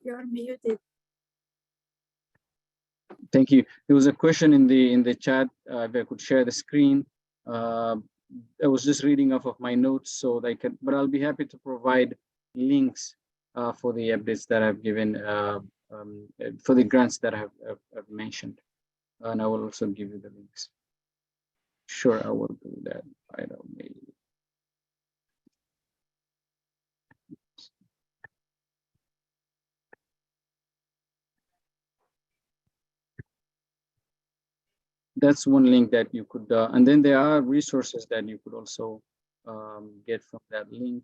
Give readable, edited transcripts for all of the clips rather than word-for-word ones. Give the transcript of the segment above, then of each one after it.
You're muted. Thank you. There was a question in the chat. If I could share the screen. I was just reading off of my notes, so they can. But I'll be happy to provide links for the updates that I've given for the grants that I've mentioned, and I will also give you the links. Sure, I will do that right away. That's one link that you could, and then there are resources that you could also get from that link.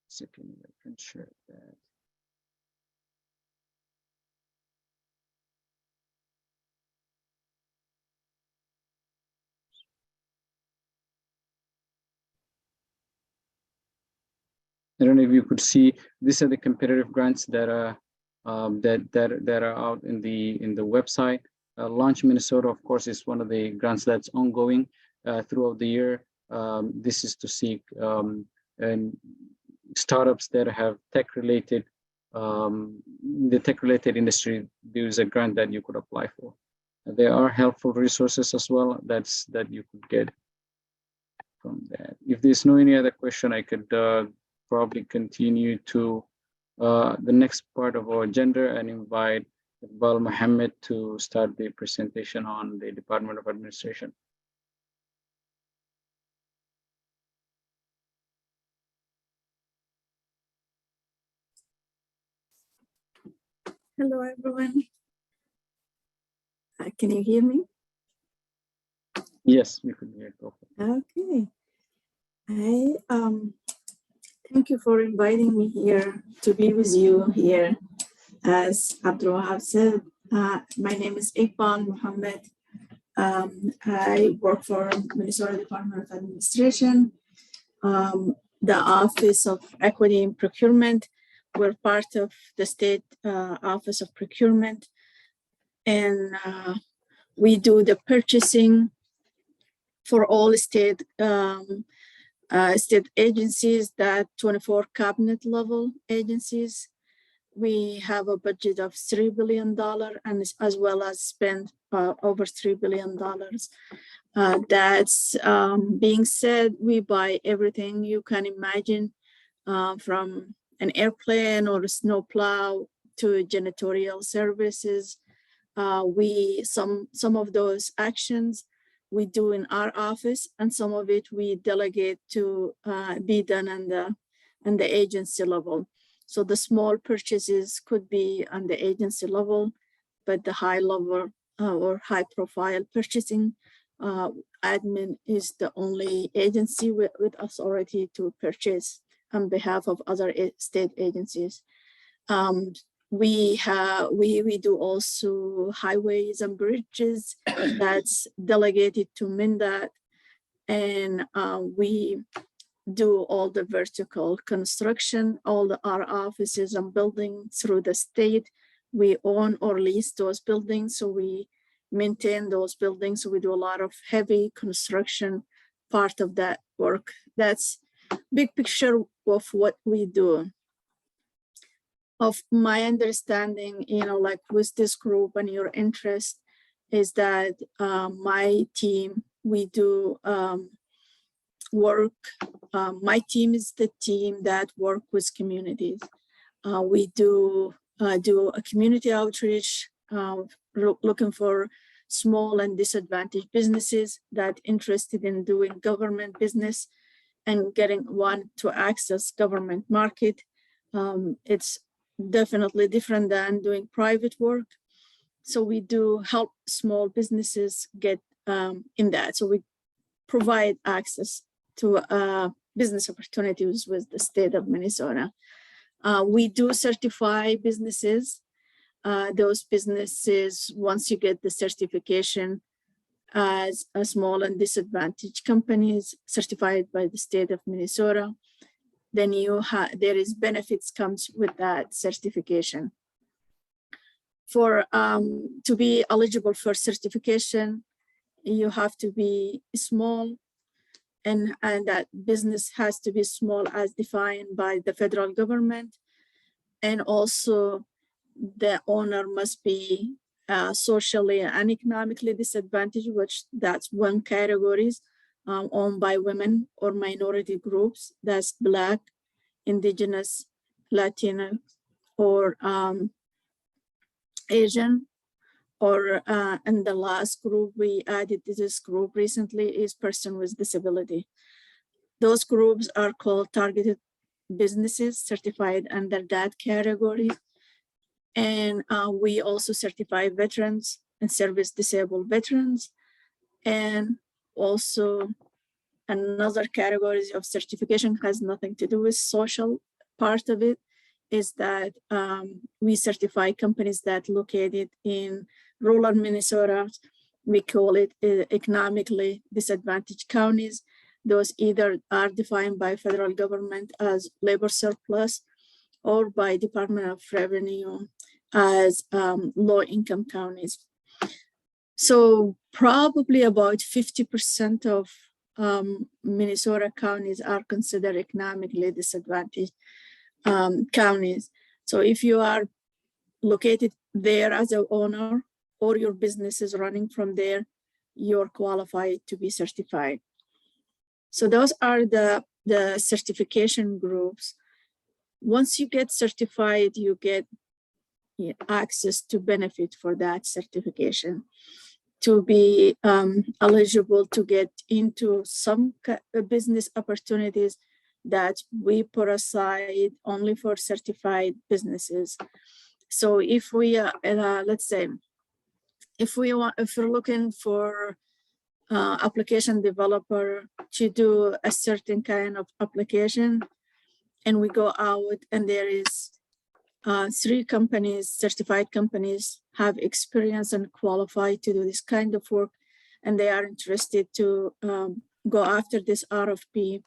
Second, I can share that. I don't know if you could see. These are the competitive grants that are that are out in the website. Launch Minnesota, of course, is one of the grants that's ongoing throughout the year. This is to seek and startups that have tech-related, the tech-related industry. There is a grant that you could apply for. There are helpful resources as well that you could get from that. If there's no any other question, I could probably continue to the next part of our agenda and invite Iqbal Mohammed to start the presentation on the Department of Administration. Hello, everyone. Can you hear me? Yes, you can hear. Okay. Thank you for inviting me here to be with you here. As Abdul Wahab said, my name is Iqbal Mohammed. I work for Minnesota Department of Administration, the Office of Equity and Procurement. We're part of the State Office of Procurement, and we do the purchasing for all state state agencies, that 24 cabinet level agencies. We have a budget of $3 billion, and as well as spend over $3 billion. That's being said, we buy everything you can imagine, from an airplane or a snowplow to janitorial services. Some of those actions we do in our office, and some of it we delegate to be done on the agency level. So the small purchases could be on the agency level, but the high level or high profile purchasing, admin is the only agency with authority to purchase on behalf of other state agencies. We do also highways and bridges, that's delegated to MnDOT, and we do all the vertical construction, all our offices and buildings through the state. We own or lease those buildings, so we maintain those buildings. So we do a lot of heavy construction part of that work. That's big picture of what we do. Of my understanding, like with this group and your interest, is that my team, we do work. My team is the team that work with communities. We do a community outreach, looking for small and disadvantaged businesses that interested in doing government business and want to access government market. It's definitely different than doing private work. So we do help small businesses get in that. So we provide access to business opportunities with the state of Minnesota. We do certify businesses. Those businesses, once you get the certification as a small and disadvantaged companies certified by the state of Minnesota, then there is benefits comes with that certification. For to be eligible for certification, you have to be small, and that business has to be small as defined by the federal government. and also the owner must be socially and economically disadvantaged, which that's one category, owned by women or minority groups. That's Black, Indigenous, Latino, or Asian. Or and the last group we added to this group recently is person with disability. Those groups are called targeted businesses, certified under that category. And we also certify veterans and service disabled veterans. And also another category of certification has nothing to do with social part of it, is that we certify companies that located in rural Minnesota. We call it economically disadvantaged counties. Those either are defined by federal government as labor surplus or by Department of Revenue as low-income counties. So probably about 50% of Minnesota counties are considered economically disadvantaged counties. So if you are located there as an owner or your business is running from there, you're qualified to be certified. So those are the certification groups. Once you get certified, you get access to benefit for that certification, to be eligible to get into some business opportunities that we put aside only for certified businesses. So if we, let's say, if we're looking for application developer to do a certain kind of application, and we go out and there is 3 companies, certified companies, have experience and qualified to do this kind of work, and they are interested to go after this RFP,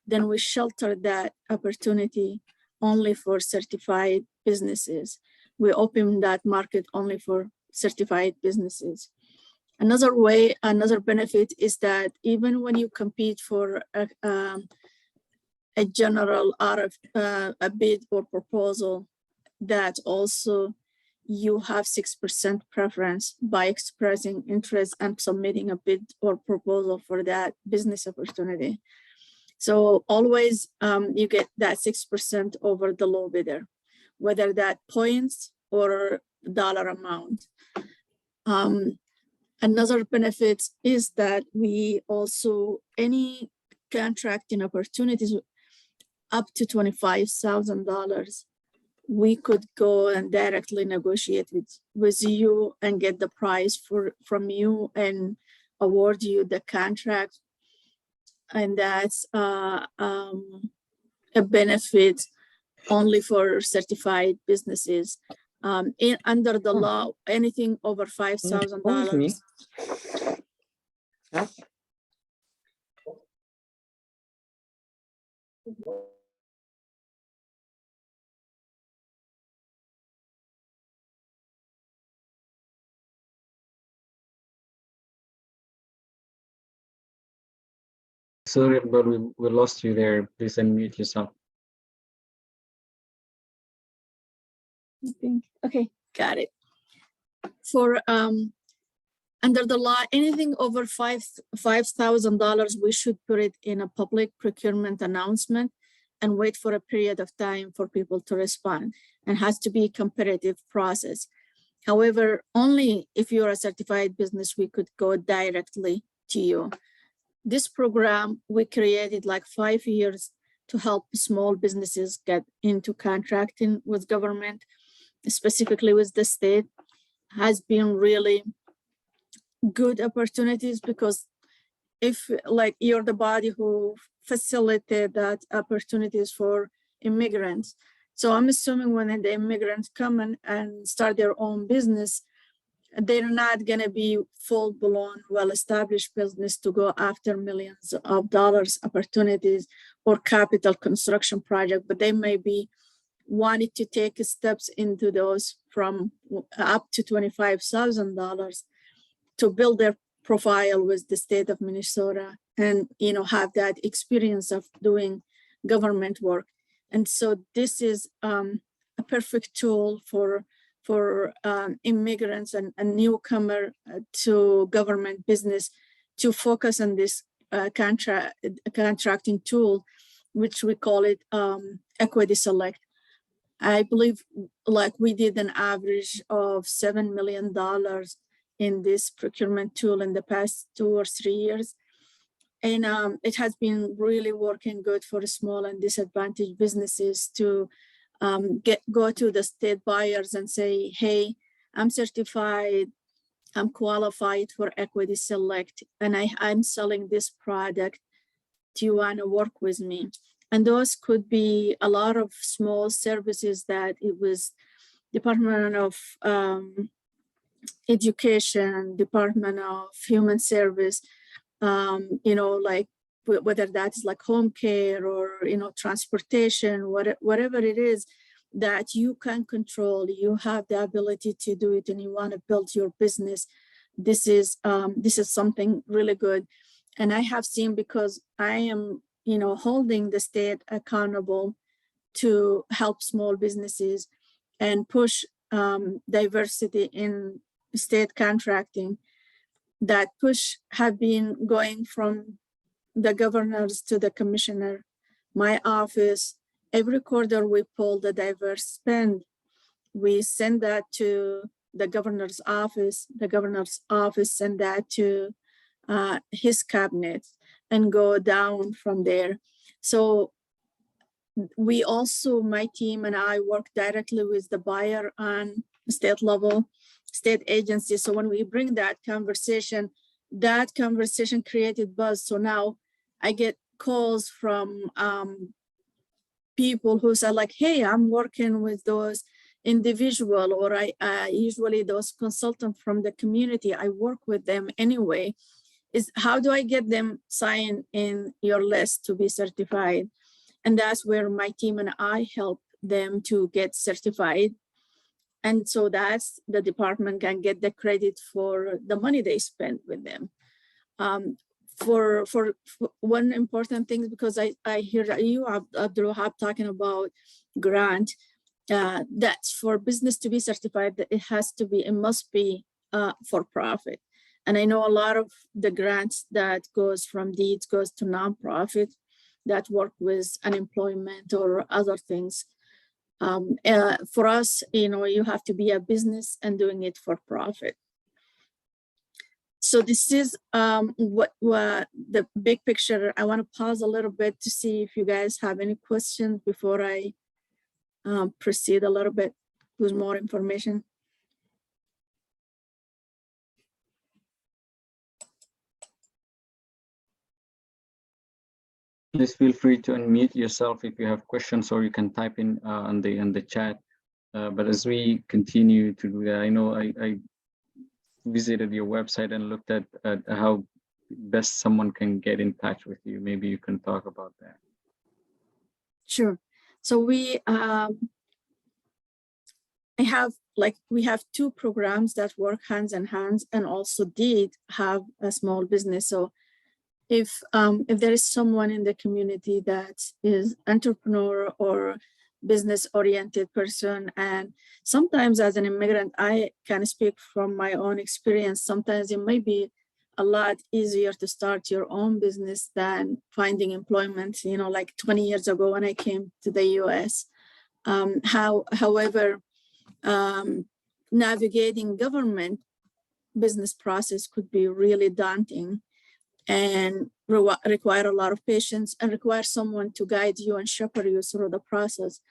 then we shelter that opportunity only for certified businesses. We open that market only for certified businesses. Another way, another benefit is that even when you compete for a general a bid or proposal, that also you have 6% preference by expressing interest and submitting a bid or proposal for that business opportunity. So always you get that 6% over the low bidder, whether that points or dollar amount. Another benefit is that we also, any contracting opportunities up to $25,000, we could go and directly negotiate with you and get the price from you and award you the contract. And that's a benefit only for certified businesses. Under the law, anything over $5,000. Sorry, but we lost you there. Please unmute yourself. Okay, got it. For under the law, anything over $5,000, we should put it in a public procurement announcement and wait for a period of time for people to respond, and has to be a competitive process. However, only if you're a certified business, we could go directly to you. This program we created like 5 years to help small businesses get into contracting with government, specifically with the state, has been really good opportunities, because if like you're the body who facilitated that opportunities for immigrants. So I'm assuming when the immigrants come and start their own business, they're not going to be full-blown, well-established business to go after millions of dollars opportunities or capital construction project, but they may be wanting to take steps into those from up to $25,000 to build their profile with the state of Minnesota and have that experience of doing government work. And so this is a perfect tool for immigrants and newcomer to government business to focus on this contracting tool, which we call it Equity Select. I believe like we did an average of $7 million in this procurement tool in the past 2 or 3 years. And it has been really working good for small and disadvantaged businesses to go to the state buyers and say, hey, I'm certified, I'm qualified for Equity Select, and I'm selling this product. Do you want to work with me? And those could be a lot of small services that it was Department of Education, Department of Human Service, like whether that's like home care or, transportation, whatever it is that you can control, you have the ability to do it and you want to build your business. This is something really good. And I have seen, because I am, holding the state accountable to help small businesses and push diversity in state contracting. That push have been going from the governors to the commissioner. My office, every quarter we pull the diverse spend. We send that to the governor's office. The governor's office send that to his cabinet and go down from there. So we also, my team and I work directly with the buyer on state level, state agency. So when we bring that conversation created buzz. So now I get calls from people who say like, hey, I'm working with those individual, or I usually those consultants from the community, I work with them anyway. Is how do I get them signed in your list to be certified? And that's where my team and I help them to get certified. And so that's the department can get the credit for the money they spend with them. For one important thing, because I hear you, Abdul-Wahab, talking about grant, that's for business to be certified, that it must be for profit. And I know a lot of the grants that goes from deeds goes to nonprofit that work with unemployment or other things. For us, you have to be a business and doing it for profit. So this is what the big picture. I want to pause a little bit to see if you guys have any questions before I proceed a little bit with more information. Please feel free to unmute yourself if you have questions, or you can type in on the chat. But as we continue to do that, I know I visited your website and looked at how best someone can get in touch with you. Maybe you can talk about that. Sure. So we have 2 programs that work hands in hands, and also did have a small business. So if there is someone in the community that is entrepreneur or business oriented person, and sometimes as an immigrant, I can speak from my own experience, sometimes it may be a lot easier to start your own business than finding employment, like 20 years ago when I came to the US. However, navigating government business process could be really daunting and require a lot of patience and require someone to guide you and shepherd you through the process.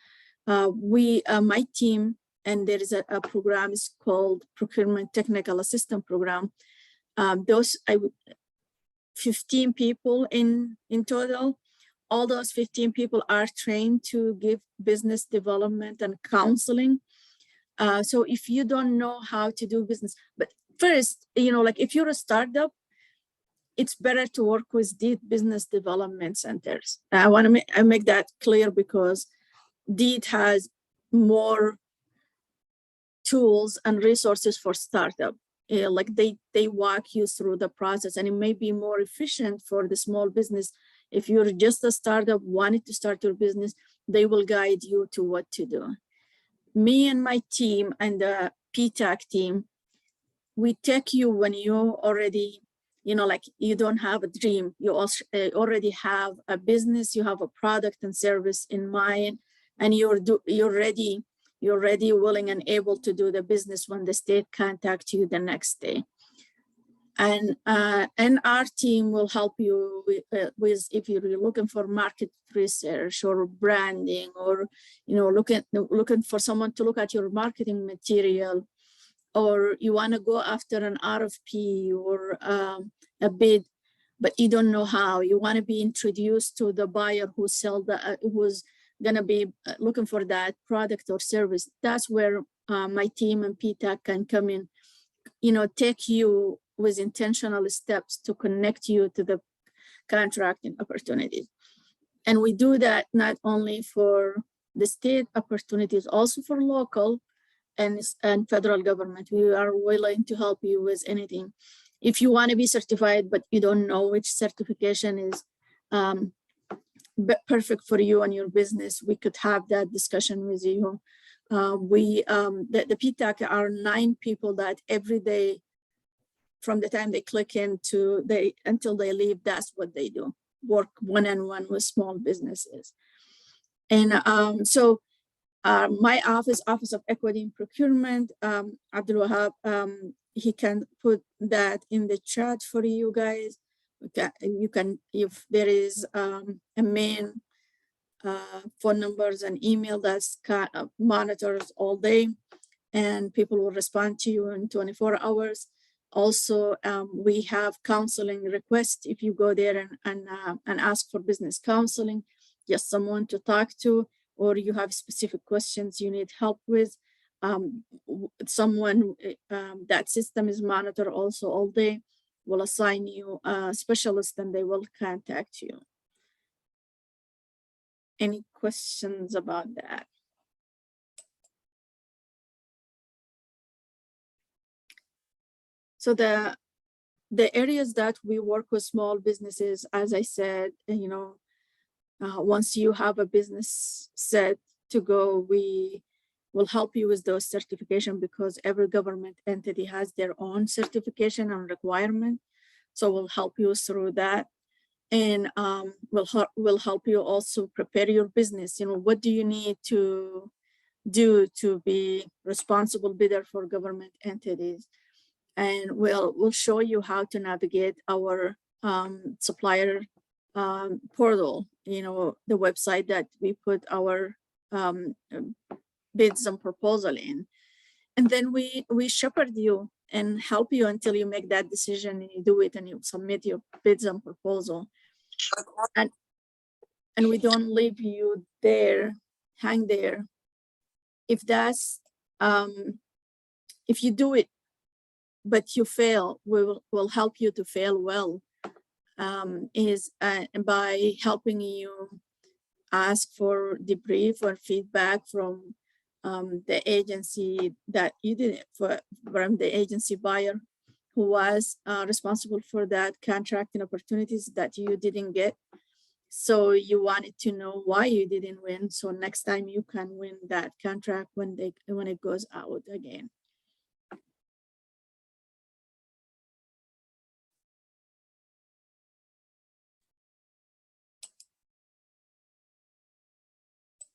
My team, and there is a program is called Procurement Technical Assistant Program. 15 people in total. All those 15 people are trained to give business development and counseling. So if you don't know how to do business, but first, like if you're a startup, it's better to work with DEED business development centers. I want to make that clear, because DEED has more tools and resources for startup. Like they walk you through the process, and it may be more efficient for the small business. If you're just a startup wanting to start your business, they will guide you to what to do. me and my team and the PTAC team, we take you when you already, like you don't have a dream, you also already have a business, you have a product and service in mind, and you're ready willing and able to do the business when the state contacts you the next day. And our team will help you with if you're looking for market research or branding, or looking for someone to look at your marketing material, or you want to go after an RFP or a bid, but you don't know how. You want to be introduced to the buyer who's going to be looking for that product or service. That's where my team and PTAC can come in, take you with intentional steps to connect you to the contracting opportunities. And we do that not only for the state opportunities, also for local and federal government. We are willing to help you with anything. If you want to be certified, but you don't know which certification is perfect for you and your business, we could have that discussion with you. The PTAC are 9 people that every day, from the time they click in until they leave, that's what they do, work one-on-one with small businesses. And so my office of equity and procurement, Abdul Wahab, he can put that in the chat for you guys. You can, if there is a main phone numbers and email that's monitors all day, and people will respond to you in 24 hours. Also, we have counseling requests. If you go there and ask for business counseling, just someone to talk to, or you have specific questions you need help with, someone, that system is monitored also all day, will assign you a specialist and they will contact you. Any questions about that? So the areas that we work with small businesses, as I said, once you have a business set to go, we will help you with those certification, because every government entity has their own certification and requirement. So we'll help you through that. And we'll help you also prepare your business. What do you need to do to be responsible bidder for government entities? And we'll show you how to navigate our supplier portal, the website that we put our bids and proposal in. And then we shepherd you and help you until you make that decision and you do it and you submit your bids and proposal. And we don't leave you there, hang there. If that's, if you do it, but you fail, we'll help you to fail well, by helping you ask for debrief or feedback from the agency that you did it for, from the agency buyer who was responsible for that contracting opportunities that you didn't get. So you wanted to know why you didn't win. So next time you can win that contract when it goes out again.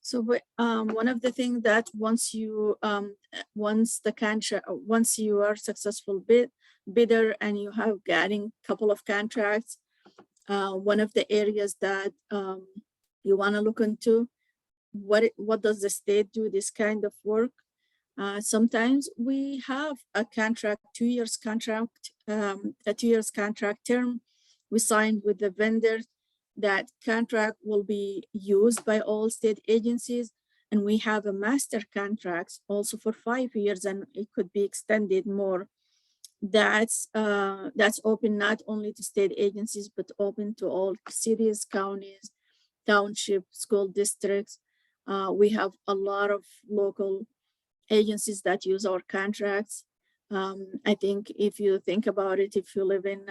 So one of the things that once you are successful bidder and you have getting a couple of contracts, one of the areas that you want to look into, what does the state do this kind of work? Sometimes we have a contract, 2 years contract, a 2 years contract term we signed with the vendor. That contract will be used by all state agencies, and we have a master contracts also for 5 years, and it could be extended more. That's open not only to state agencies, but open to all cities, counties, townships, school districts. We have a lot of local agencies that use our contracts. I think if you think about it, if you live in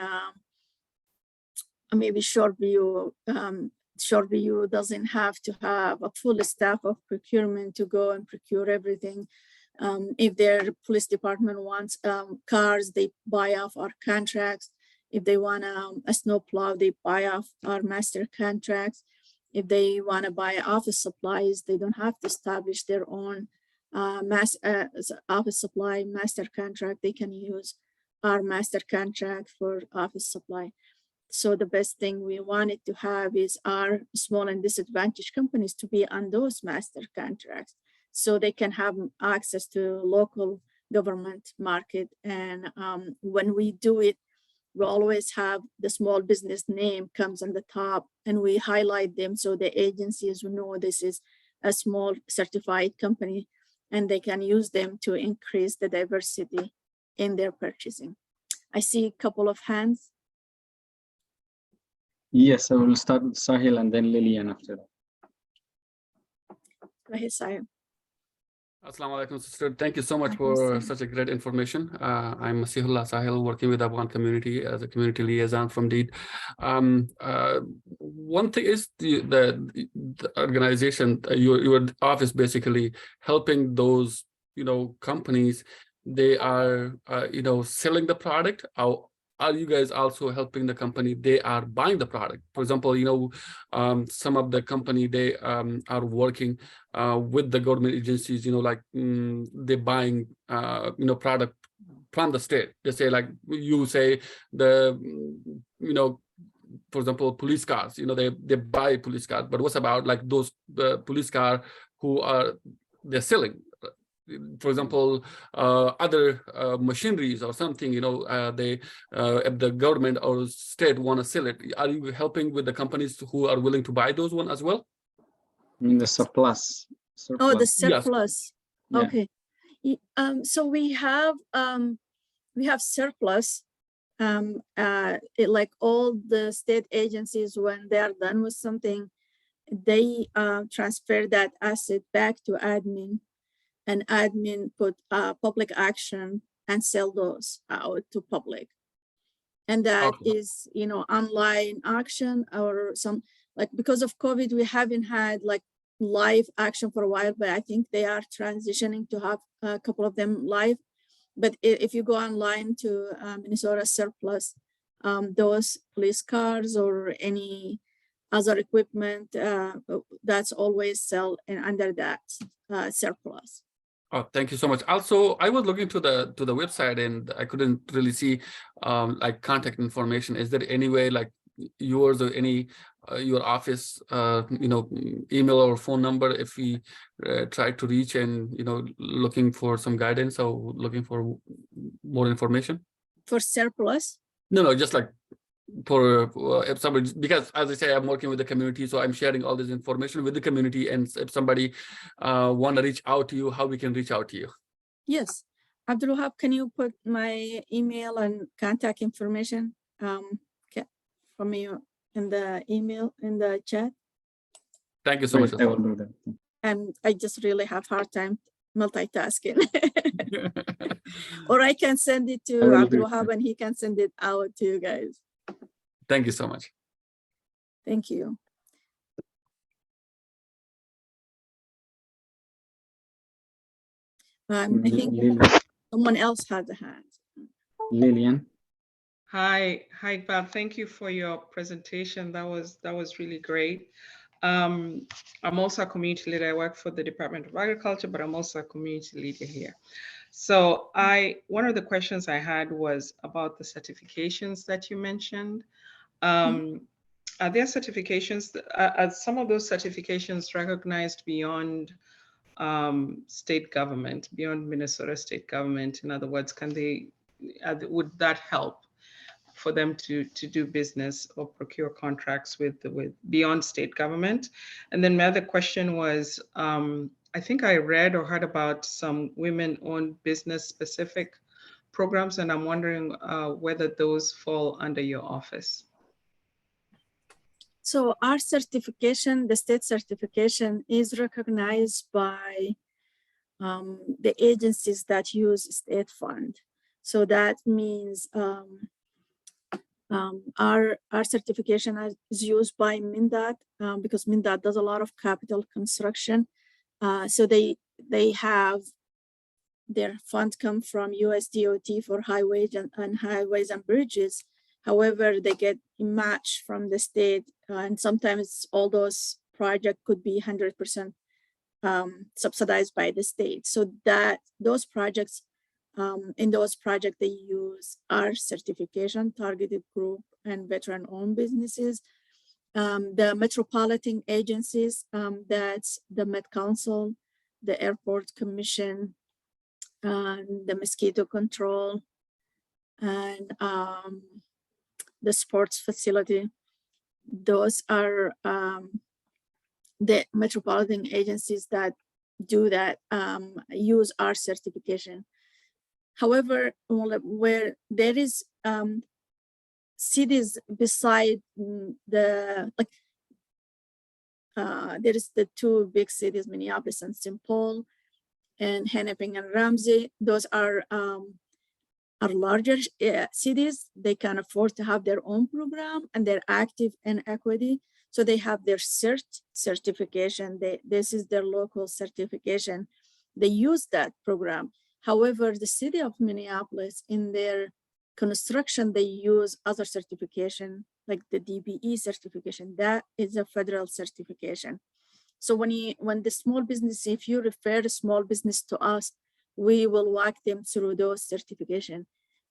maybe Shoreview, Shoreview doesn't have to have a full staff of procurement to go and procure everything. If their police department wants cars, they buy off our contracts. If they want a snowplow, they buy off our master contracts. If they want to buy office supplies, they don't have to establish their own office supply master contract. They can use our master contract for office supply. So the best thing we wanted to have is our small and disadvantaged companies to be on those master contracts, so they can have access to local government market. And when we do it, we always have the small business name comes on the top, and we highlight them so the agencies will know this is a small certified company, and they can use them to increase the diversity in their purchasing. I see a couple of hands. Yes, I will start with Sahil and then Lillian after that. Go ahead, Sahil. Assalamu alaikum, sister. Thank you so much for such a great information. I'm Masihullah Sahil, working with Afghan community as a community liaison from Deed. One thing is the organization, your office basically helping those, companies. They are, selling the product. Are you guys also helping the company? They are buying the product. For example, some of the company, they are working with the government agencies, they're buying, product from the state. They say, like you say, for example, police cars, they buy police cars. But what's about like those police cars who they're selling? For example, other machineries or something, if the government or state want to sell it, are you helping with the companies who are willing to buy those one as well? I mean the surplus. Oh, the surplus. Yes. Okay. So we have surplus. Like all the state agencies, when they are done with something, they transfer that asset back to admin, and admin put public action and sell those out to public. And that is, online auction or some, like, because of COVID, we haven't had like live action for a while, but I think they are transitioning to have a couple of them live. But if you go online to Minnesota Surplus, those police cars or any other equipment, that's always sell under that surplus. Oh, thank you so much. Also, I was looking to the website and I couldn't really see like contact information. Is there any way like yours or any your office email or phone number if we try to reach and looking for some guidance or looking for more information? For surplus? No, just like for if somebody, because as I say, I'm working with the community, so I'm sharing all this information with the community, and if somebody want to reach out to you, how we can reach out to you? Yes. Abdul Wahab, can you put my email and contact information from you in the email in the chat? Thank you so much. I will do that. And I just really have a hard time multitasking. Or I can send it to Abdul Wahab and he can send it out to you guys. Thank you so much. Thank you. I think someone else has a hand. Lillian. Hi, Bob. Thank you for your presentation. That was really great. I'm also a community leader. I work for the Department of Agriculture, but I'm also a community leader here. So one of the questions I had was about the certifications that you mentioned. Are there certifications, are some of those certifications recognized beyond state government, beyond Minnesota state government? In other words, would that help for them to do business or procure contracts with beyond state government? And then my other question was, I think I read or heard about some women-owned business-specific programs, and I'm wondering whether those fall under your office. So our certification, the state certification, is recognized by the agencies that use state fund. So that means Our certification is used by MnDOT because MnDOT does a lot of capital construction. So they have their funds come from USDOT for highways and highways and bridges. However, they get a match from the state, and sometimes all those projects could be 100% subsidized by the state. So that those projects, in those projects, they use our certification, targeted group, and veteran-owned businesses. The metropolitan agencies, that's the Met Council, the Airport Commission, the mosquito control, and the sports facility. Those are the metropolitan agencies that do that, use our certification. However, where there is cities beside there is the two big cities, Minneapolis and St. Paul, and Hennepin and Ramsey. Those are larger cities. They can afford to have their own program, and they're active in equity. So they have their certification. This is their local certification. They use that program. However, the city of Minneapolis, in their construction, they use other certification, like the DBE certification. That is a federal certification. So when the small business, if you refer a small business to us, we will walk them through those certification.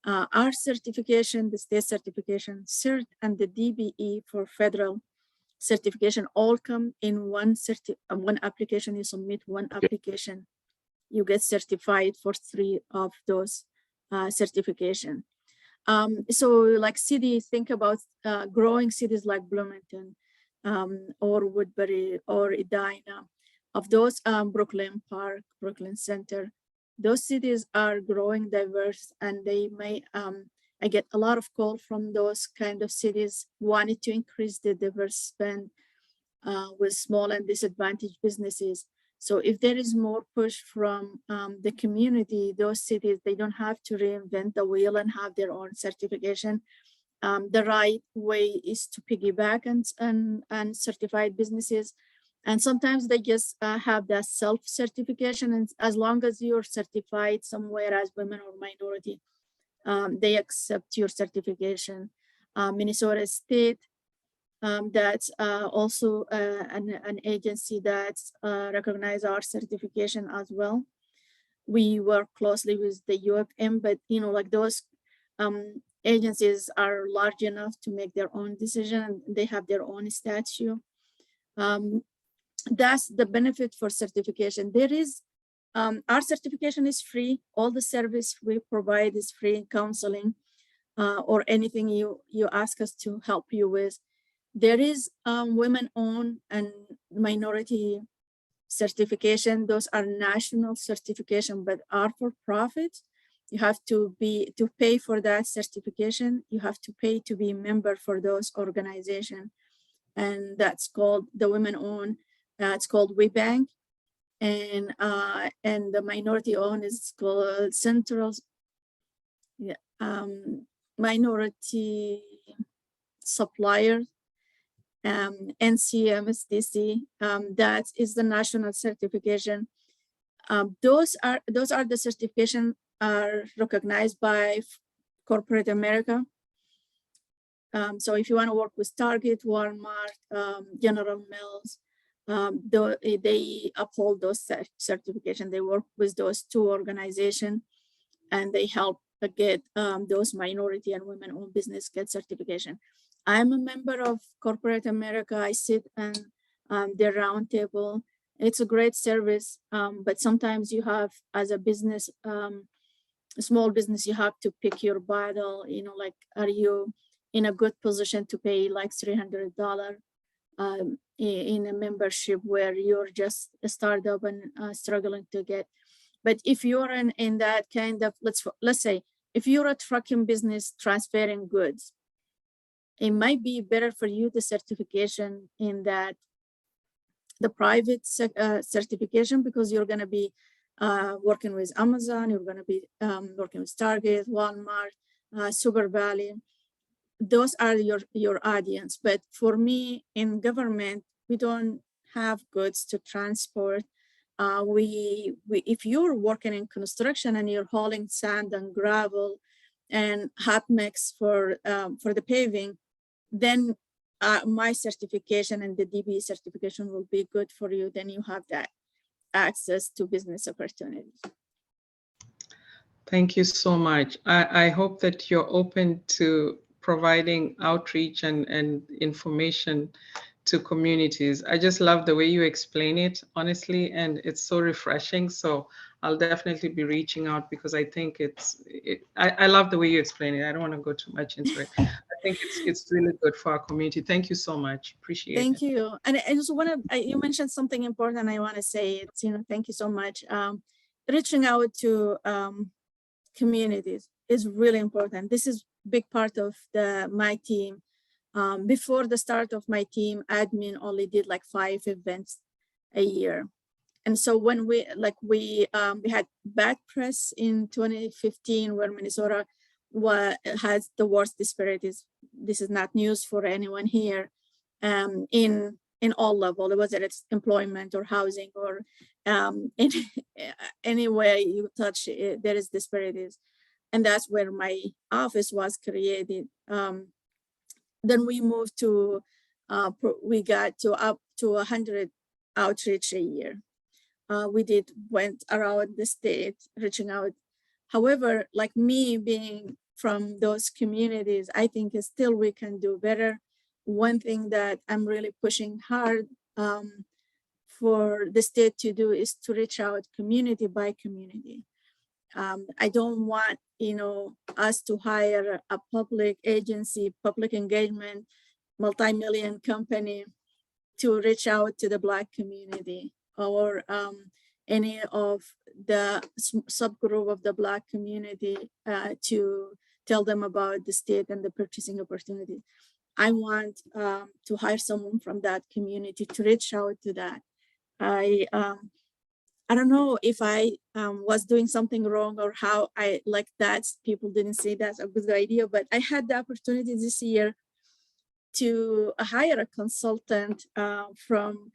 Our certification, the state certification, CERT, and the DBE for federal certification all come in one application. You submit one application, you get certified for 3 of those certification. So like think about growing cities like Bloomington, or Woodbury or Edina. Of those, Brooklyn Park, Brooklyn Center, those cities are growing diverse, and they may, I get a lot of calls from those kind of cities wanting to increase the diverse spend with small and disadvantaged businesses. So if there is more push from the community, those cities, they don't have to reinvent the wheel and have their own certification. The right way is to piggyback and certified businesses. And sometimes they just have that self-certification. And as long as you're certified somewhere as women or minority, they accept your certification. Minnesota State, that's also an agency that's recognize our certification as well. We work closely with the UFM, but like those agencies are large enough to make their own decision. They have their own statute. That's the benefit for certification. There is, our certification is free. All the service we provide is free, counseling, or anything you ask us to help you with. There is women-owned and minority certification. Those are national certification, but are for profit. You have to pay for that certification. You have to pay to be a member for those organizations. And that's called the women-owned. It's called WeBank, and the minority-owned is called Central Minority Supplier, NCMSDC. That is the national certification. Those are the certification are recognized by corporate America. So if you want to work with Target, Walmart, General Mills, they uphold those certification. They work with those 2 organizations, and they help get those minority and women-owned business get certification. I'm a member of corporate America. I sit on their roundtable. It's a great service, but sometimes you have, as a business, a small business, you have to pick your battle. Like, are you in a good position to pay like $300 in a membership where you're just a startup and struggling to get? But if you're in that kind of, let's say, if you're a trucking business transferring goods, it might be better for you the certification in that the private certification, because you're going to be working with Amazon, you're going to be working with Target, Walmart, Super Valley. those are your audience. But for me in government, we don't have goods to transport. If you're working in construction and you're hauling sand and gravel and hot mix for the paving, then my certification and the DB certification will be good for you. Then you have that access to business opportunities. Thank you so much. I hope that you're open to providing outreach and information to communities. I just love the way you explain it, honestly, and it's so refreshing. So I'll definitely be reaching out because I think I love the way you explain it. I don't want to go too much into it. I think it's really good for our community. Thank you so much. Appreciate it. Thank you. And I just want to, you mentioned something important. I want to say it's, thank you so much. Reaching out to communities is really important. This is a big part of my team. Before the start of my team, admin only did like 5 events a year. And so when we had bad press in 2015, where Minnesota has the worst disparities. This is not news for anyone here. In all levels, whether it's employment or housing or any way you touch it, there is disparities. And that's where my office was created. Then we moved to, we got to up to 100 outreach a year. We went around the state reaching out. However, like me being from those communities, I think still we can do better. One thing that I'm really pushing hard for the state to do is to reach out community by community. I don't want, us to hire a public agency, public engagement, multi-million company to reach out to the Black community or any of the subgroup of the Black community to tell them about the state and the purchasing opportunity. I want to hire someone from that community to reach out to that. I don't know if I was doing something wrong or how I like that. People didn't say that's a good idea, but I had the opportunity this year to hire a consultant from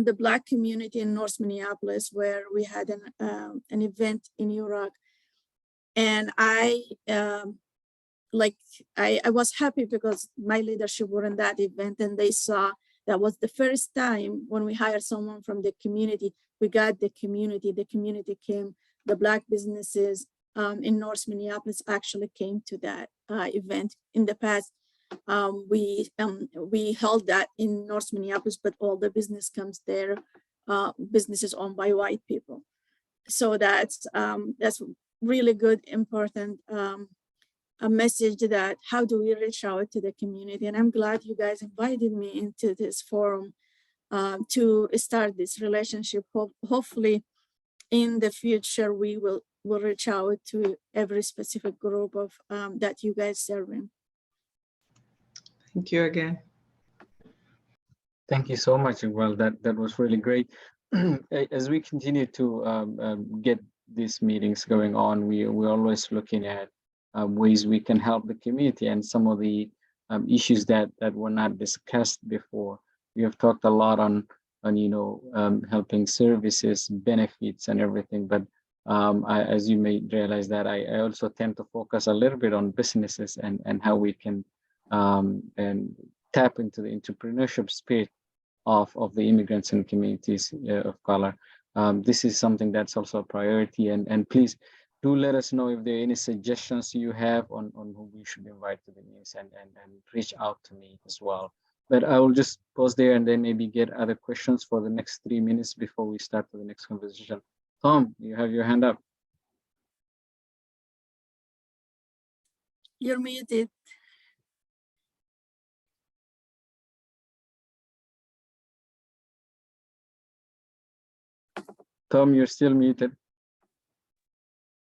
the Black community in North Minneapolis, where we had an event in Iraq. And I was happy because my leadership were in that event and they saw that was the first time when we hired someone from the community, we got the community came, the Black businesses in North Minneapolis actually came to that event. In the past, we held that in North Minneapolis, but all the business comes there, businesses owned by white people. So that's really good, important a message that how do we reach out to the community. And I'm glad you guys invited me into this forum to start this relationship. Hopefully in the future, we will reach out to every specific group of that you guys serving. Thank you again. Thank you so much. Well, that was really great. As we continue to get these meetings going on, we're always looking at ways we can help the community and some of the issues that were not discussed before. We have talked a lot on helping services, benefits, and everything. But as you may realize that I also tend to focus a little bit on businesses and how we can and tap into the entrepreneurship spirit of the immigrants and communities of color. This is something that's also a priority. And please do let us know if there are any suggestions you have on who we should invite to the meetings and reach out to me as well. But I will just pause there and then maybe get other questions for the next 3 minutes before we start the next conversation. Tom, you have your hand up. You're muted. Tom, you're still muted.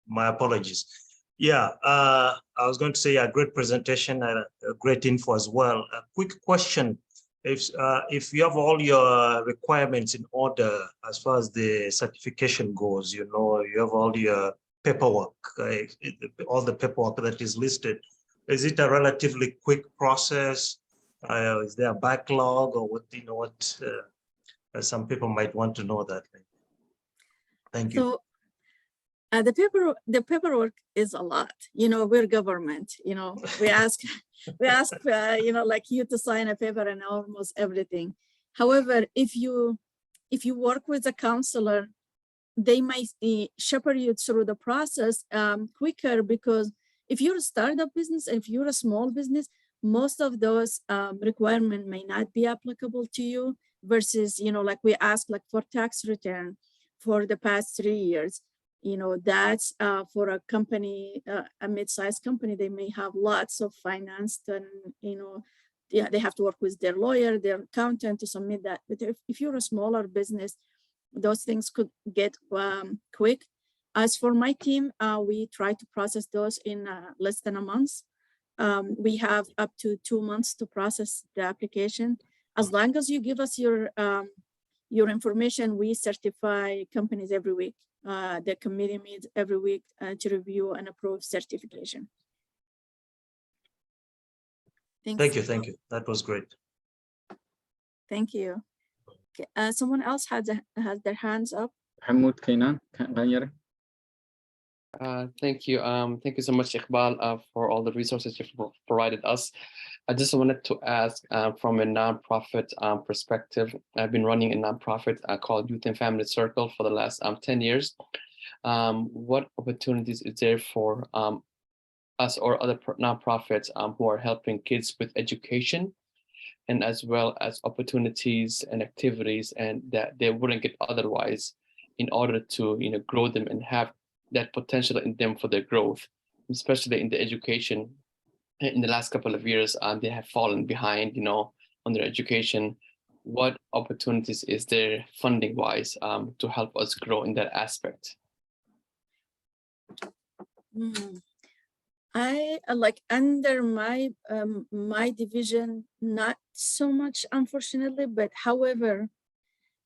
My apologies. Yeah, I was going to say a great presentation and a great info as well. A quick question: if you have all your requirements in order as far as the certification goes, you have all your paperwork, all the paperwork that is listed, is it a relatively quick process? Is there a backlog, or what? You know what? Some people might want to know that. Thank you. So the paperwork is a lot. You know, we're government. You know, we ask you know, like you to sign a paper and almost everything. However, if you work with a counselor, they might shepherd you through the process quicker, because if you're a startup business, if you're a small business, most of those requirements may not be applicable to you, versus, you know, like we ask like for tax return for the past 3 years, you know, that's for a company, a mid-sized company, they may have lots of finance, and, you know, yeah, they have to work with their lawyer, their accountant to submit that. But if you're a smaller business, those things could get quick. As for my team, we try to process those in less than a month. We have up to 2 months to process the application. As long as you give us your information, we certify companies every week. The committee meets every week to review and approve certification. Thanks. Thank you. That was great. Thank you. Okay. Someone else has their hands up. Hamoud Kainan, Ghayere. Thank you. Thank you so much, Iqbal, for all the resources you've provided us. I just wanted to ask from a nonprofit perspective. I've been running a nonprofit called Youth and Family Circle for the last 10 years. What opportunities is there for us or other nonprofits who are helping kids with education, and as well as opportunities and activities and that they wouldn't get otherwise, in order to, you know, grow them and have that potential in them for their growth, especially in the education? In the last couple of years, they have fallen behind, you know, on their education. What opportunities is there funding wise to help us grow in that aspect? I like under my my division, not so much, unfortunately, but however,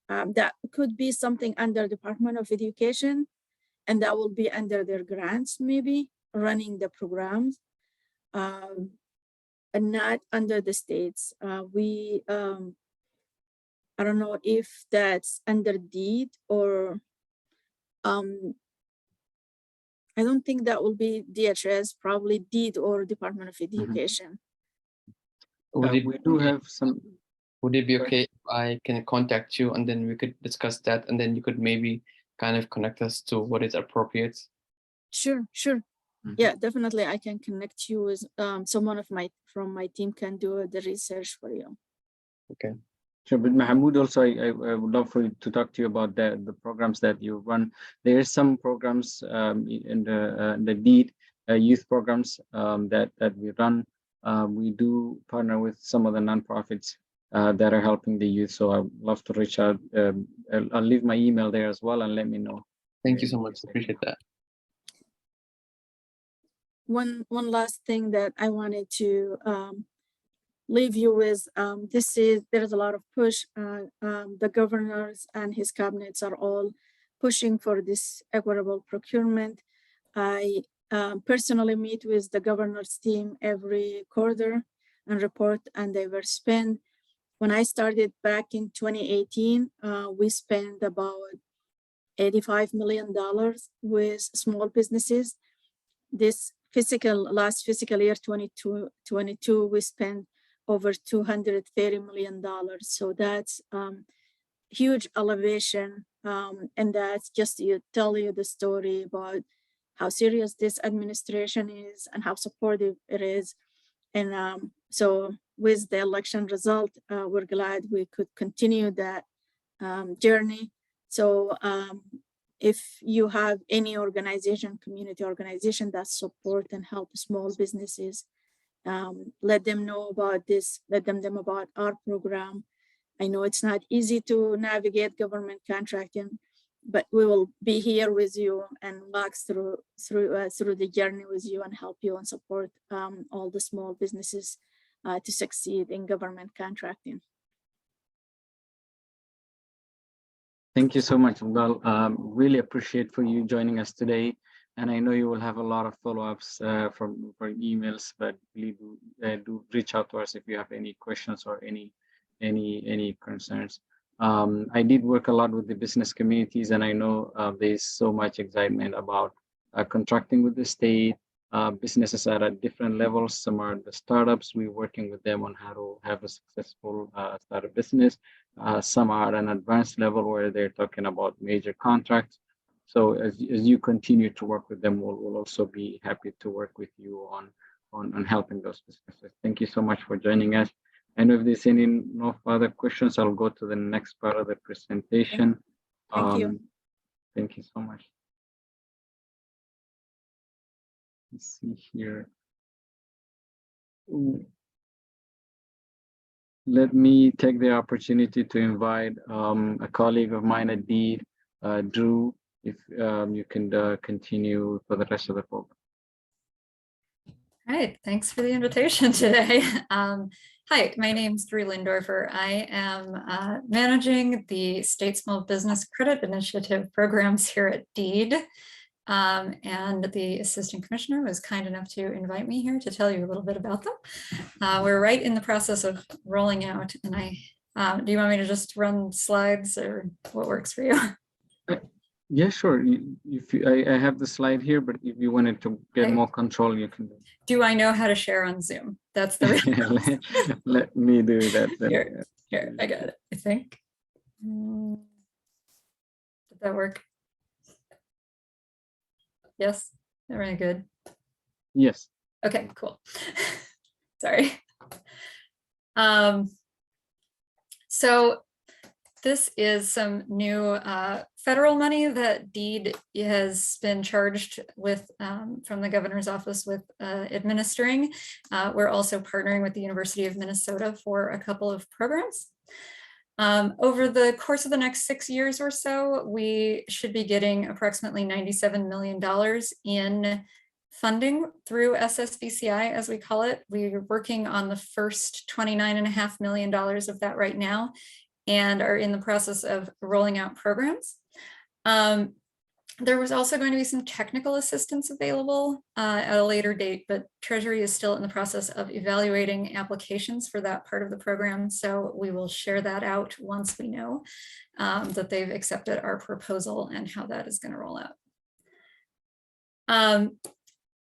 that could be something under Department of Education, and that will be under their grants, maybe running the programs, and not under the states. I don't know if that's under deed or I don't think that will be DHS, probably deed or Department of Education. Would We do have some. Would it be okay if I can contact you and then we could discuss that, and then you could maybe kind of connect us to what is appropriate? Sure. Yeah, definitely. I can connect you with someone from my team can do the research for you. Okay. Sure, but Mahmoud, also, I would love for you to talk to you about the programs that you run. There are some programs in the DEED youth programs that we run. We do partner with some of the nonprofits that are helping the youth. So I'd love to reach out. I'll leave my email there as well, and let me know. Thank you so much. Appreciate that. One last thing that I wanted to leave you with, there's a lot of push. The governors and his cabinets are all pushing for this equitable procurement. I personally meet with the governor's team every quarter and report on their spend. When I started back in 2018, we spent about $85 million with small businesses. This last fiscal year, 22, we spent over $230 million. So that's huge elevation. And that's just to tell you the story about how serious this administration is and how supportive it is. And so with the election result, we're glad we could continue that journey. So if you have any organization, community organization that support and help small businesses, let them know about this, let them know about our program. I know it's not easy to navigate government contracting, but we will be here with you and walk through the journey with you and help you and support all the small businesses to succeed in government contracting. Thank you so much, Iqbal. Really appreciate for you joining us today. And I know you will have a lot of follow-ups from emails, but please do reach out to us if you have any questions or any concerns. I did work a lot with the business communities, and I know there's so much excitement about contracting with the state. Businesses are at different levels. Some are the startups. We're working with them on how to have a successful startup business. Some are at an advanced level where they're talking about major contracts. So as you continue to work with them, we'll also be happy to work with you on helping those businesses. Thank you so much for joining us. And if there's no further questions, I'll go to the next part of the presentation. Thank you. Thank you so much. Let's see here. Let me take the opportunity to invite a colleague of mine at Deed, Drew, if you can continue for the rest of the program. All right, thanks for the invitation today. Hi, my name is Drew Lindorfer. I am managing the State Small Business Credit Initiative programs here at Deed. And the Assistant Commissioner was kind enough to invite me here to tell you a little bit about them. We're right in the process of rolling out, and do you want me to just run slides or what works for you? Yeah, sure. I have the slide here, but if you wanted to get more control, you can. Do I know how to share on Zoom? That's the let me do that. Here, I got it, I think. Did that work? Yes, everything good? Yes. Okay, cool. Sorry. So this is some new federal money that Deed has been charged with from the governor's office with administering. We're also partnering with the University of Minnesota for a couple of programs. Over the course of the next 6 years or so, we should be getting approximately $97 million in funding through SSBCI, as we call it. We're working on the first $29.5 million of that right now and are in the process of rolling out programs. There was also going to be some technical assistance available at a later date, but Treasury is still in the process of evaluating applications for that part of the program. So we will share that out once we know that they've accepted our proposal and how that is going to roll out.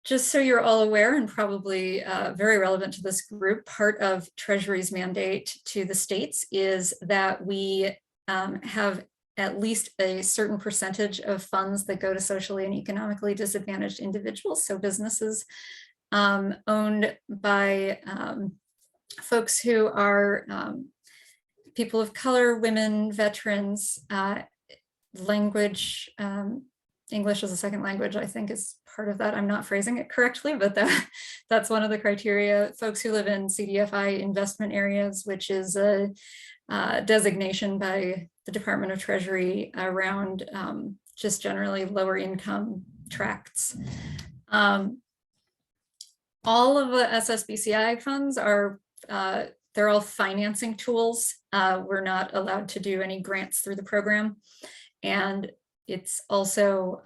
Just so you're all aware, and probably very relevant to this group, part of Treasury's mandate to the states is that we have at least a certain percentage of funds that go to socially and economically disadvantaged individuals, so businesses owned by folks who are people of color, women, veterans, language, English as a second language, I think is part of that. I'm not phrasing it correctly, but that's one of the criteria. Folks who live in CDFI investment areas, which is a designation by the Department of Treasury around just generally lower income tracts. All of the SSBCI funds are, they're all financing tools. We're not allowed to do any grants through the program. And it's also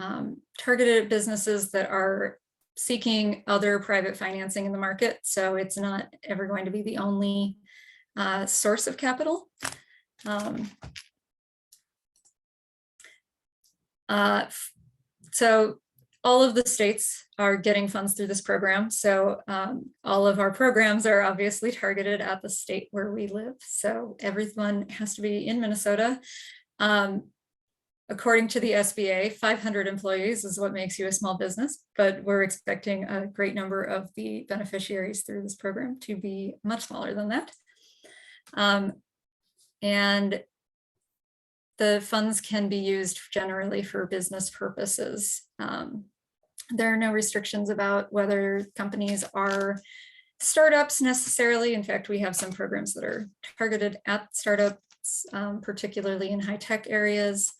targeted at businesses that are seeking other private financing in the market. So it's not ever going to be the only source of capital. So all of the states are getting funds through this program. So all of our programs are obviously targeted at the state where we live. So everyone has to be in Minnesota. According to the SBA, 500 employees is what makes you a small business, but we're expecting a great number of the beneficiaries through this program to be much smaller than that. And the funds can be used generally for business purposes. There are no restrictions about whether companies are startups necessarily. In fact, we have some programs that are targeted at startups, particularly in high-tech areas,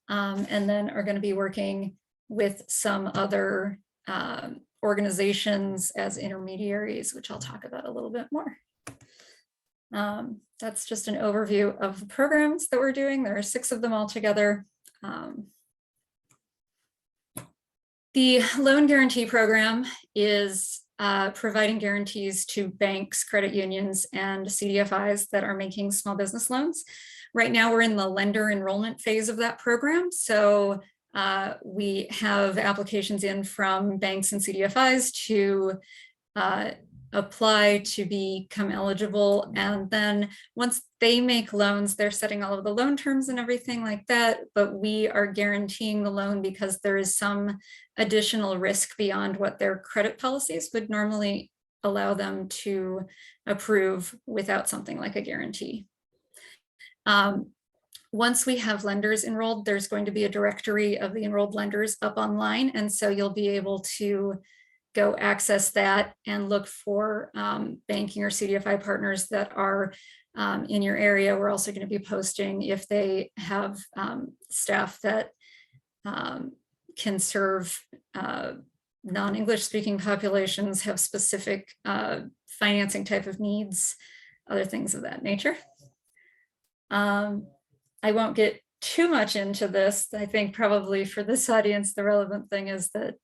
and then are going to be working with some other organizations as intermediaries, which I'll talk about a little bit more. That's just an overview of the programs that we're doing. There are 6 of them all together. The loan guarantee program is providing guarantees to banks, credit unions, and CDFIs that are making small business loans. Right now, we're in the lender enrollment phase of that program. So we have applications in from banks and CDFIs to apply to become eligible. And then once they make loans, they're setting all of the loan terms and everything like that. But we are guaranteeing the loan because there is some additional risk beyond what their credit policies would normally allow them to approve without something like a guarantee. Once we have lenders enrolled, there's going to be a directory of the enrolled lenders up online. And so you'll be able to go access that and look for banking or CDFI partners that are in your area. We're also going to be posting if they have staff that can serve non-English speaking populations, have specific financing type of needs, other things of that nature. I won't get too much into this. I think probably for this audience, the relevant thing is that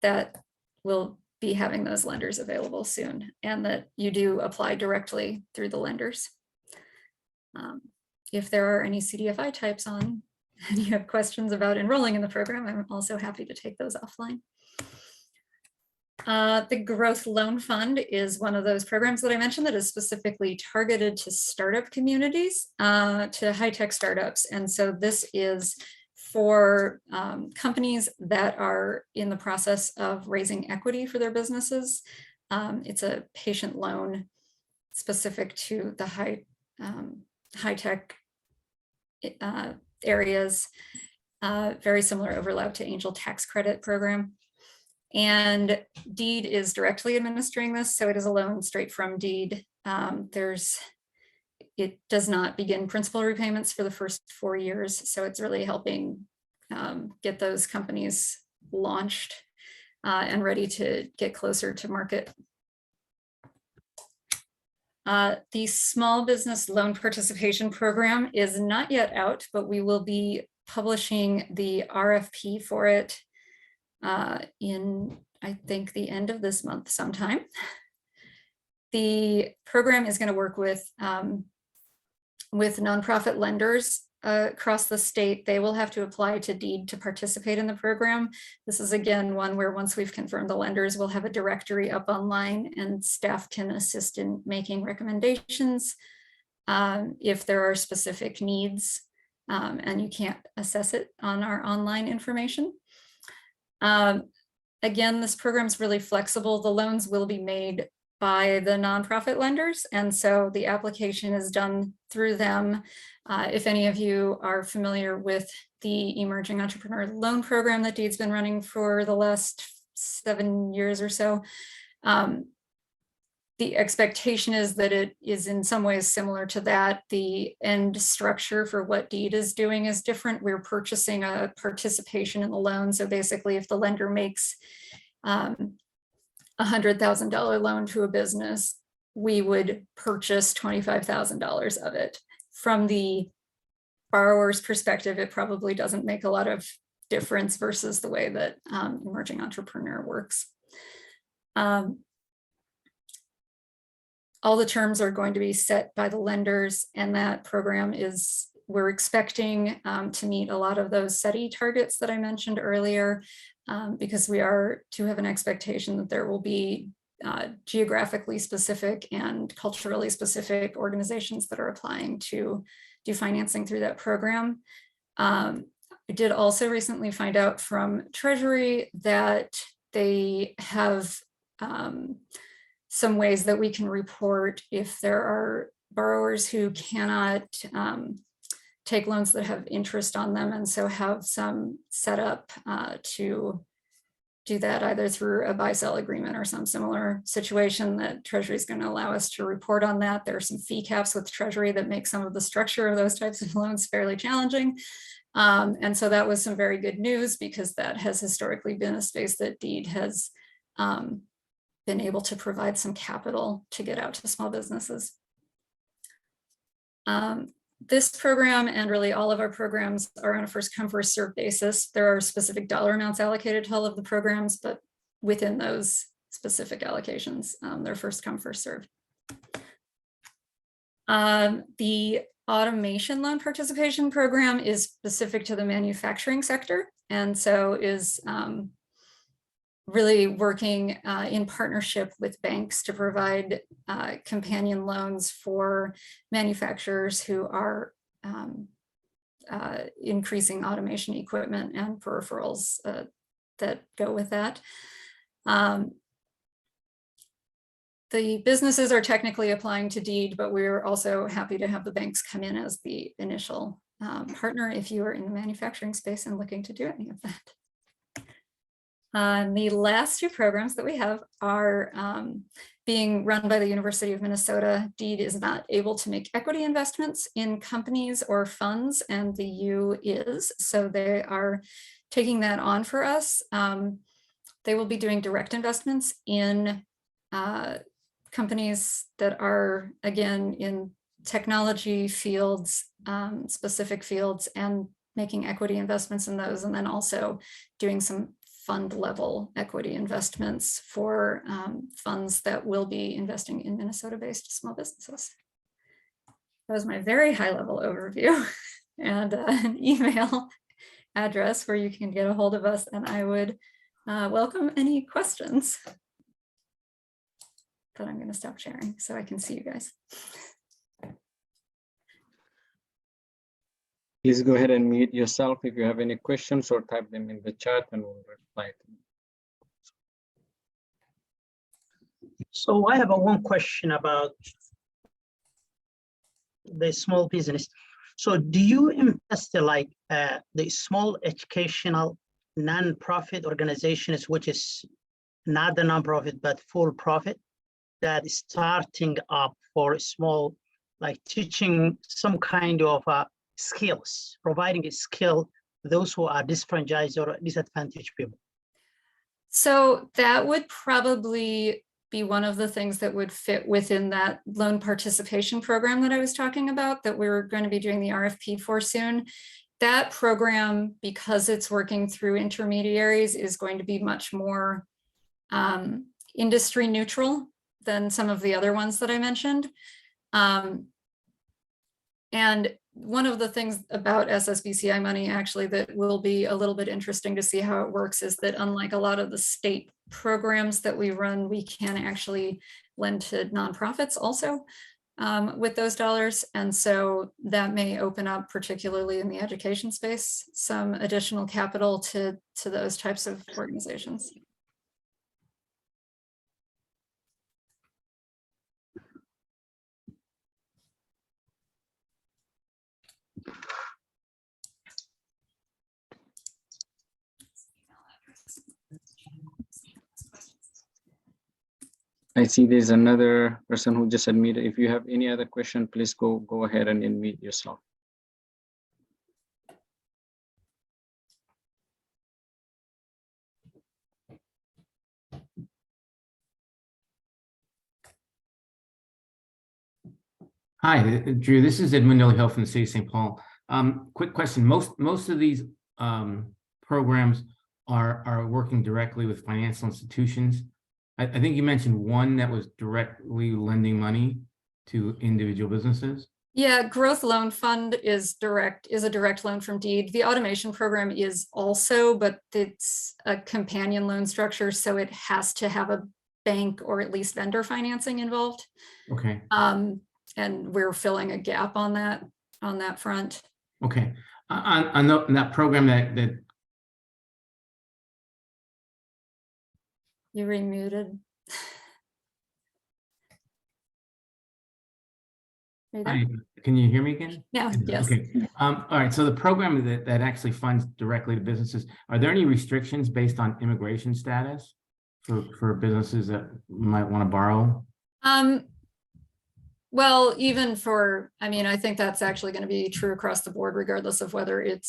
that we'll be having those lenders available soon, and that you do apply directly through the lenders. If there are any CDFI types on and you have questions about enrolling in the program, I'm also happy to take those offline. The Growth Loan Fund is one of those programs that I mentioned that is specifically targeted to startup communities, to high-tech startups. And so this is for companies that are in the process of raising equity for their businesses. It's a patient loan specific to the high-tech areas, very similar overlap to Angel Tax Credit Program. And Deed is directly administering this, so it is a loan straight from Deed. It does not begin principal repayments for the first 4 years, so it's really helping get those companies launched and ready to get closer to market. The Small Business Loan Participation Program is not yet out, but we will be publishing the RFP for it in, I think, the end of this month sometime. The program is going to work with nonprofit lenders across the state. They will have to apply to Deed to participate in the program. This is again one where once we've confirmed the lenders, we'll have a directory up online and staff can assist in making recommendations if there are specific needs and you can't assess it on our online information. Again, this program is really flexible. The loans will be made by the nonprofit lenders, and so the application is done through them. If any of you are familiar with the Emerging Entrepreneur Loan Program that Deed's been running for the last 7 years or so, the expectation is that it is in some ways similar to that. The end structure for what Deed is doing is different. We're purchasing a participation in the loan. So basically, if the lender makes $100,000 loan to a business, we would purchase $25,000 of it. From the borrower's perspective, it probably doesn't make a lot of difference versus the way that Emerging Entrepreneur works. All the terms are going to be set by the lenders, and that program is, we're expecting to meet a lot of those SETI targets that I mentioned earlier, because we are to have an expectation that there will be geographically specific and culturally specific organizations that are applying to do financing through that program. I did also recently find out from Treasury that they have some ways that we can report if there are borrowers who cannot take loans that have interest on them, and so have some setup to do that either through a buy-sell agreement or some similar situation that Treasury is going to allow us to report on that. There are some fee caps with Treasury that make some of the structure of those types of loans fairly challenging. And so that was some very good news, because that has historically been a space that Deed has been able to provide some capital to get out to small businesses. this program and really all of our programs are on a first come first serve basis. There are specific dollar amounts allocated to all of the programs, but within those specific allocations, they're first come first serve. The automation loan participation program is specific to the manufacturing sector, and so is really working in partnership with banks to provide companion loans for manufacturers who are increasing automation equipment and peripherals that go with that. The businesses are technically applying to DEED, but we're also happy to have the banks come in as the initial partner if you are in the manufacturing space and looking to do any of that. The last two programs that we have are being run by the University of Minnesota. DEED is not able to make equity investments in companies or funds, and the U is, so they are taking that on for us. They will be doing direct investments in companies that are, again, in technology fields, specific fields, and making equity investments in those, and then also doing some fund level equity investments for funds that will be investing in Minnesota-based small businesses. That was my very high level overview and an email address where you can get a hold of us, and I would welcome any questions. But I'm going to stop sharing so I can see you guys. Please go ahead and mute yourself if you have any questions, or type them in the chat and we'll reply to them. So I have one question about the small business. So do you invest like the small educational non-profit organizations, which is not the non-profit but full profit, that is starting up for small, like teaching some kind of skills, providing a skill those who are disenfranchised or disadvantaged people? So that would probably be one of the things that would fit within that loan participation program that I was talking about, that we're going to be doing the RFP for soon. That program, because it's working through intermediaries, is going to be much more industry neutral than some of the other ones that I mentioned. And one of the things about SSBCI money actually that will be a little bit interesting to see how it works is that, unlike a lot of the state programs that we run, we can actually lend to nonprofits also with those dollars. And so that may open up, particularly in the education space, some additional capital to those types of organizations. I see there's another person who just admitted. If you have any other question, please go ahead and unmute yourself. Hi, Drew. This is Edmundo Hill from the city of St. Paul. Quick question. Most of these programs are working directly with financial institutions. I think you mentioned one that was directly lending money to individual businesses. Yeah, Growth Loan Fund is a direct loan from DEED. The automation program is also, but it's a companion loan structure, so it has to have a bank or at least vendor financing involved. Okay. And we're filling a gap on that front. Okay. On that program that You remuted. Can you hear me again? Yeah, yes. Okay. All right. So the program that actually funds directly to businesses, are there any restrictions based on immigration status for businesses that might want to borrow? Well, even for, I mean, I think that's actually going to be true across the board, regardless of whether it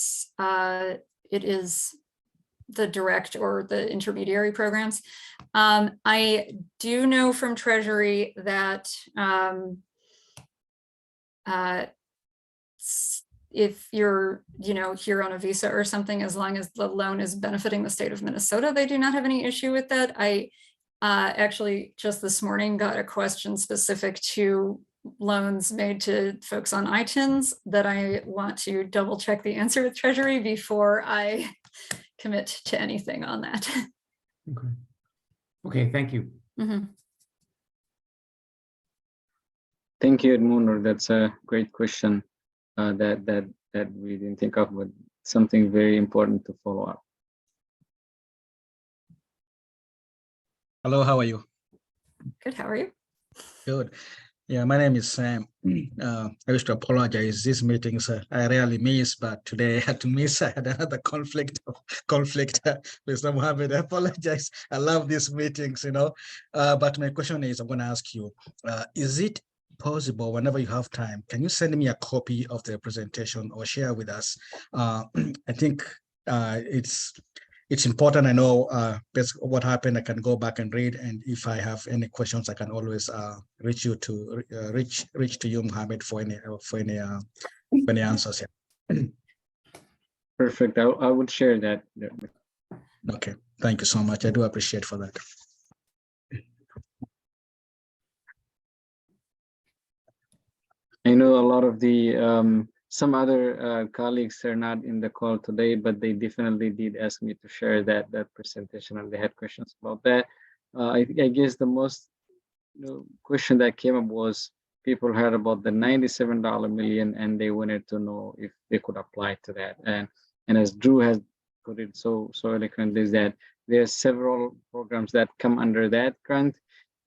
is the direct or the intermediary programs. I do know from Treasury that if you're, here on a visa or something, as long as the loan is benefiting the state of Minnesota, they do not have any issue with that. I actually just this morning got a question specific to loans made to folks on ITINs that I want to double check the answer with Treasury before I commit to anything on that. Okay. Okay, thank you. Mhm. Thank you, Edmundo. That's a great question that we didn't think of, but something very important to follow up. Hello, how are you? Good, how are you? Good. Yeah, my name is Sam. I wish to apologize. These meetings I rarely miss, but today I had to miss. I had another conflict with Mohammed. I apologize. I love these meetings, But my question is, I'm going to ask you, is it possible whenever you have time, can you send me a copy of the presentation or share with us? I think it's important. I know what happened. I can go back and read, and if I have any questions, I can always reach you to reach to you, Mohammed, for any answers. Yeah. Perfect. I would share that. Okay. Thank you so much. I do appreciate for that. I know a lot of the some other colleagues are not in the call today, but they definitely did ask me to share that presentation, and they had questions about that. I guess the most question that came up was people heard about the $97 million, and they wanted to know if they could apply to that. And as Drew has put it so eloquently, is that there are several programs that come under that grant,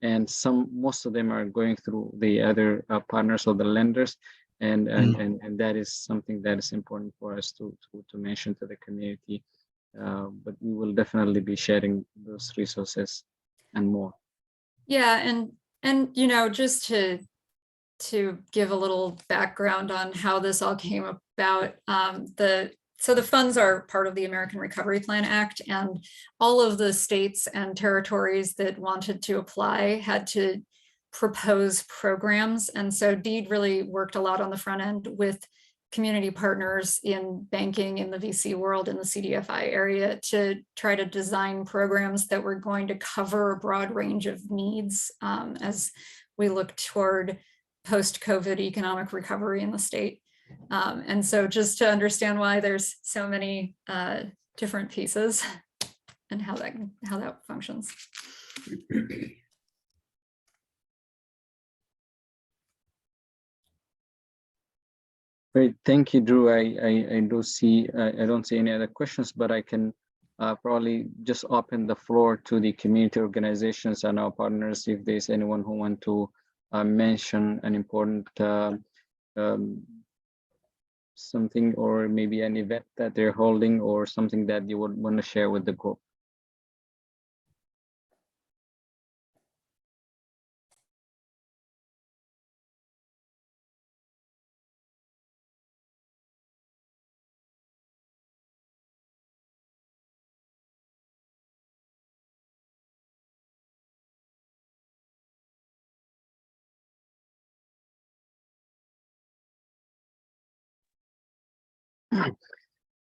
and most of them are going through the other partners or the lenders, and that is something that is important for us to mention to the community. But we will definitely be sharing those resources and more. Yeah, and just to give a little background on how this all came about, so the funds are part of the American Recovery Plan Act, and all of the states and territories that wanted to apply had to propose programs. And so DEED really worked a lot on the front end with community partners in banking, in the VC world, in the CDFI area, to try to design programs that were going to cover a broad range of needs as we look toward post-COVID economic recovery in the state. And so just to understand why there's so many different pieces and how that functions. Great, thank you, Drew. I don't see any other questions, but I can probably just open the floor to the community organizations and our partners if there's anyone who want to mention an important something, or maybe an event that they're holding, or something that you would want to share with the group.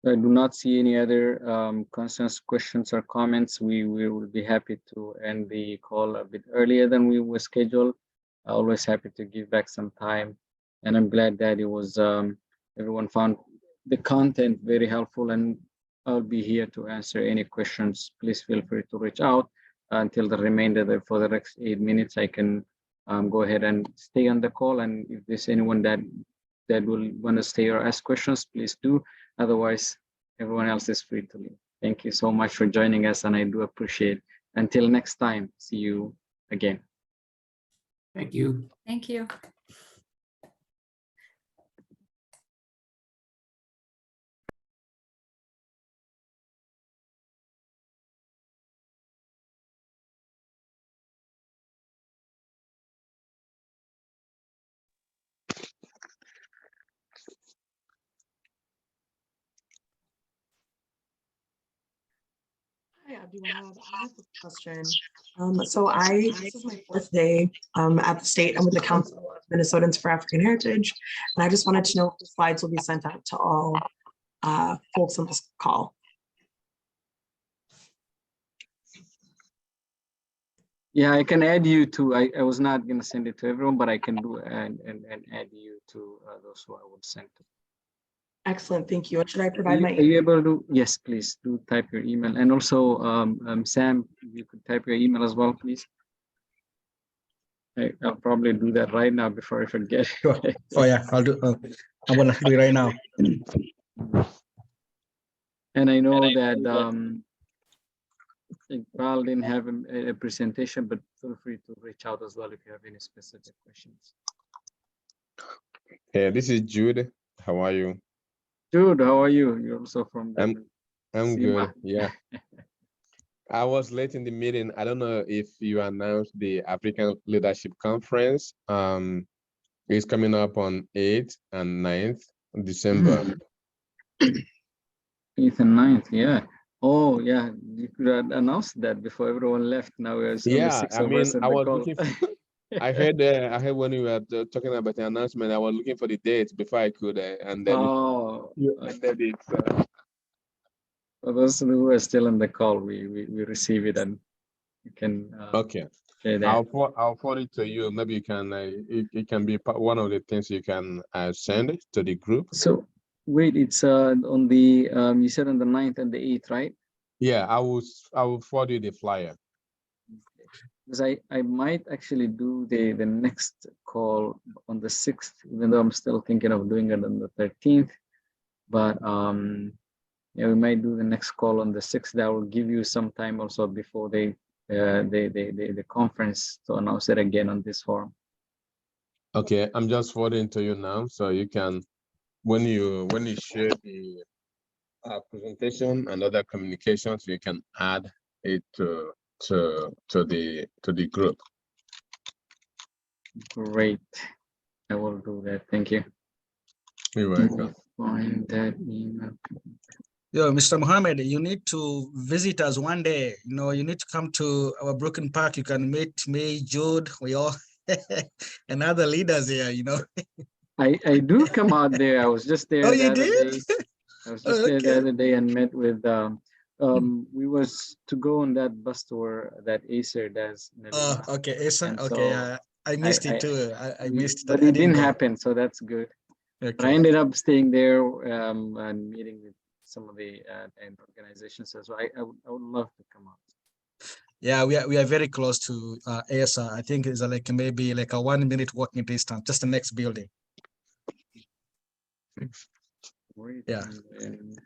I do not see any other concerns, questions, or comments. We will be happy to end the call a bit earlier than we were scheduled. Always happy to give back some time, and I'm glad that it was everyone found the content very helpful, and I'll be here to answer any questions. Please feel free to reach out until the remainder for the next 8 minutes. I can go ahead and stay on the call, and if there's anyone that will want to stay or ask questions, please do. Otherwise, everyone else is free to leave. Thank you so much for joining us, and I do appreciate. Until next time, see you again. Thank you. Thank you. Yeah. everyone. I have a question. This is my 4th day at the state and with the Council of Minnesotans for African Heritage. And I just wanted to know if the slides will be sent out to all folks on this call. Yeah, I can add you to, I was not going to send it to everyone, but I can do and add you to those who I would send to. Excellent, thank you. Should I provide Are you able to? Yes, please do type your email. And also, Sam, you could type your email as well, please. I'll probably do that right now before I forget. Sure. Oh yeah, I'll do. I'm gonna do it right now. And I know that Iqbal didn't have a presentation, but feel free to reach out as well if you have any specific questions. Hey, this is Jude. How are you? Jude, how are you? You're also from I'm good. Yeah. I was late in the meeting. I don't know if you announced the African Leadership Conference. It's coming up on 8th and 9th December. 8th and 9th, yeah. Oh, yeah. You could have announced that before everyone left. Now there's only 6 of us in I the was call. looking for, I heard when you were talking about the announcement, I was looking for the dates before I could, and then you ended it. For those who are still on the call, we receive it and you can okay. share that. I'll forward it to you. Maybe you can. It can be one of the things you can send it to the group. So wait, it's on the you said on the 9th and the 8th, right? Yeah, I will forward you the flyer. Because I might actually do the next call on the 6th, even though I'm still thinking of doing it on the 13th. But yeah, we might do the next call on the 6th. That will give you some time also before the conference to announce it again on this forum. Okay, I'm just forwarding to you now, so you can, when you share the presentation and other communications, you can add it to the group. Great, I will do that. Thank you. You're welcome. Find that email. Yo, Mr. Mohammed, you need to visit us one day. You know, you need to come to our Brooklyn Park. You can meet me, Jude, we all, and other leaders here, you know. I do come out there. I was just there. Oh, the you other did? day. I was just there the other day and met with we was to go on that bus tour that Acer does. Oh, okay, Acer. And Okay, so I missed it too. I missed it. But I it didn't go. happen, so that's good. Okay. But I ended up staying there and meeting with some of the organizations. So I would love to come out. Yeah, we are very close to ASR. I think it's like maybe like a 1-minute walking distance, just the next building. Great. Yeah. And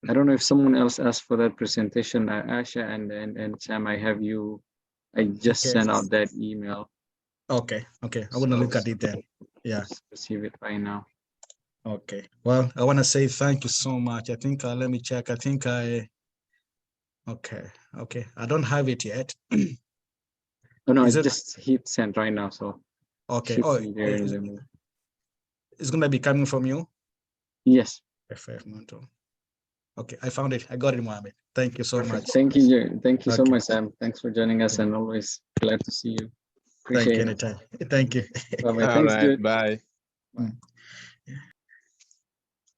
I don't know if someone else asked for that presentation. Asha and Sam, I have you. I just sent out that email. Okay. I want to look at it then. Yeah. Just receive it right now. Okay. Well, I want to say thank you so much. I think let me check. I think okay. I don't have it yet. Oh no, I just hit send right now. So okay. It's gonna be coming from you? Yes. Okay, I found it. I got it, Mohammed. Thank you so much. Thank you. Thank you so much, Sam. Thanks for joining us, and always glad to see you. Appreciate Thank you anytime. Thank you. Bye-bye. All Thanks, right, Jude. bye.